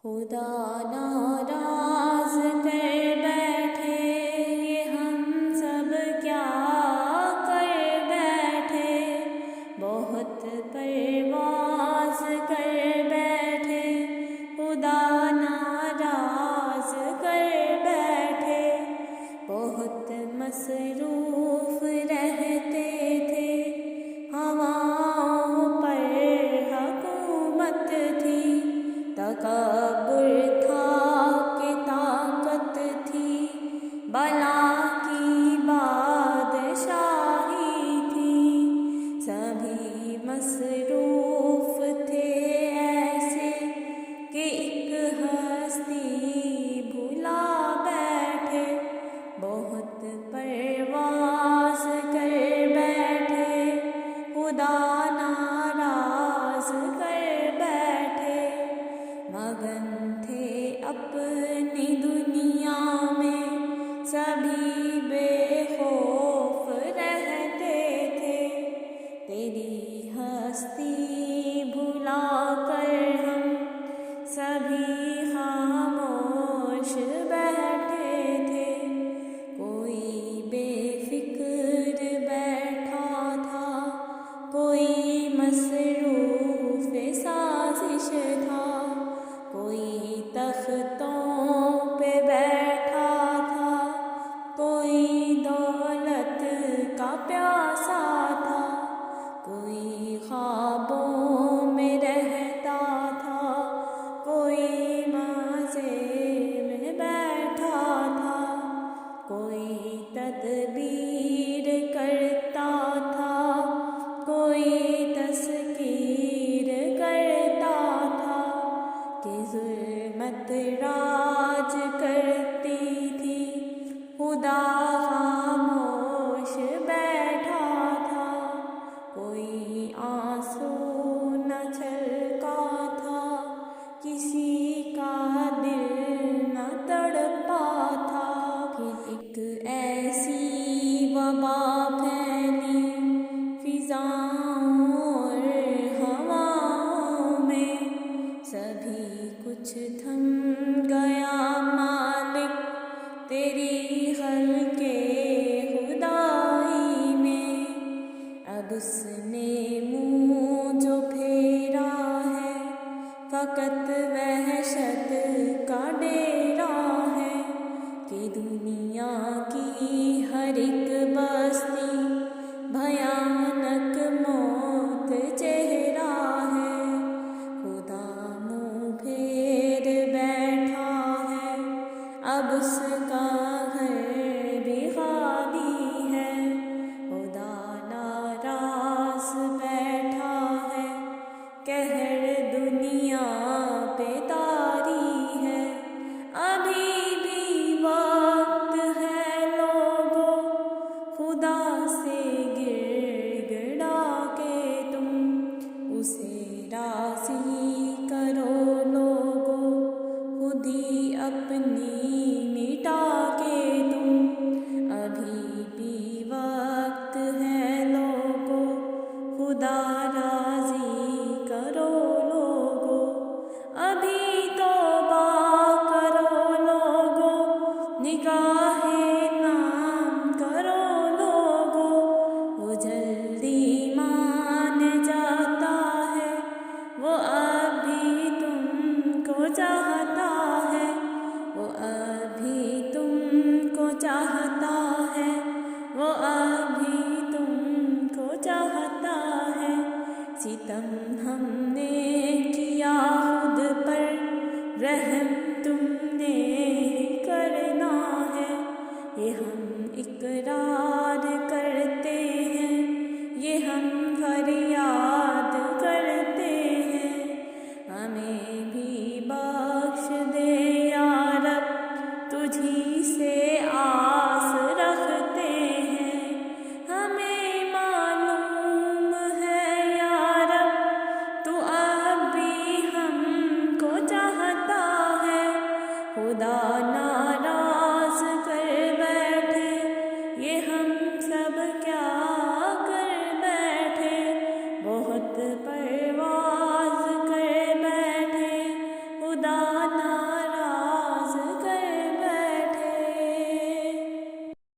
خدا ناراض کر بیٹھے، یہ ہم سب کیا کر بیٹھے، بہت پرواز کر بیٹھے، خدا ناراض کر بیٹھے، بہت مصروف رہتے تھے، ہواؤں پر حکومت تھی، تکبر تھا کہ طاقت تھی، بلا کی بادشاہی تھی، سبھی مصروف تھے ایسے کہ ایک ہستی بھلا بیٹھے، بہت پرواز کر بیٹھے، خدا ناراض کر بیٹھے، مگن تھے اپنی دنیا میں، سبھی بے خوف رہتے تھے، تیری ہستی بھلا کر ہم سبھی خاموش بیٹھے تھے، کوئی بے فکر بیٹھا تھا، کوئی مصروف سازش تھا، کوئی تختوں پہ بیٹھا تھا، کوئی دولت کا پیاسا تھا، کوئی خوابوں میں رہتا تھا، کوئی مزے میں بیٹھا تھا، کوئی تدبیر کرتا تھا، کوئی تذکیر کرتا تھا، کہ ظلمت راج کرتی تھی، خدا خاموش بیٹھا تھا، کوئی آنسو نہ چھلکا تھا، کسی کا دل نہ تڑپا تھا، پھر ایک ایسی وبا پھیلی فضاؤں اور ہواؤں میں، سبھی کچھ تھم گیا مالک تیری خلق خدائی میں، اب اس نے منہ جو پھیرا ہے، فقط وحشت کا ڈیرا ہے، کہ دنیا کی ہر ایک بستی بھیانک موت چہرہ ہے، خدا منہ پھیر بیٹھا ہے، اب اس کا گھر بھی خالی ہے، خدا ناراض بیٹھا ہے، قہر دنیا پہ طاری ہے، ابھی بھی وقت ہے لوگو، خدا سے گڑ گڑا کے تم اسے راضی کرو لوگو، خود ہی اپنی مٹا کے تم، ابھی بھی وقت ہے لوگو، خدا راضی کرو لوگو، ابھی توبہ کرو لوگو، نگاہ نام کرو لوگو، وہ جلدی مان جاتا ہے، وہ ابھی تم کو چاہتا ہے، وہ ابھی تم کو چاہتا ہے، وہ ابھی تم کو چاہتا ہے، ستم ہم نے کیا خود پر، رہ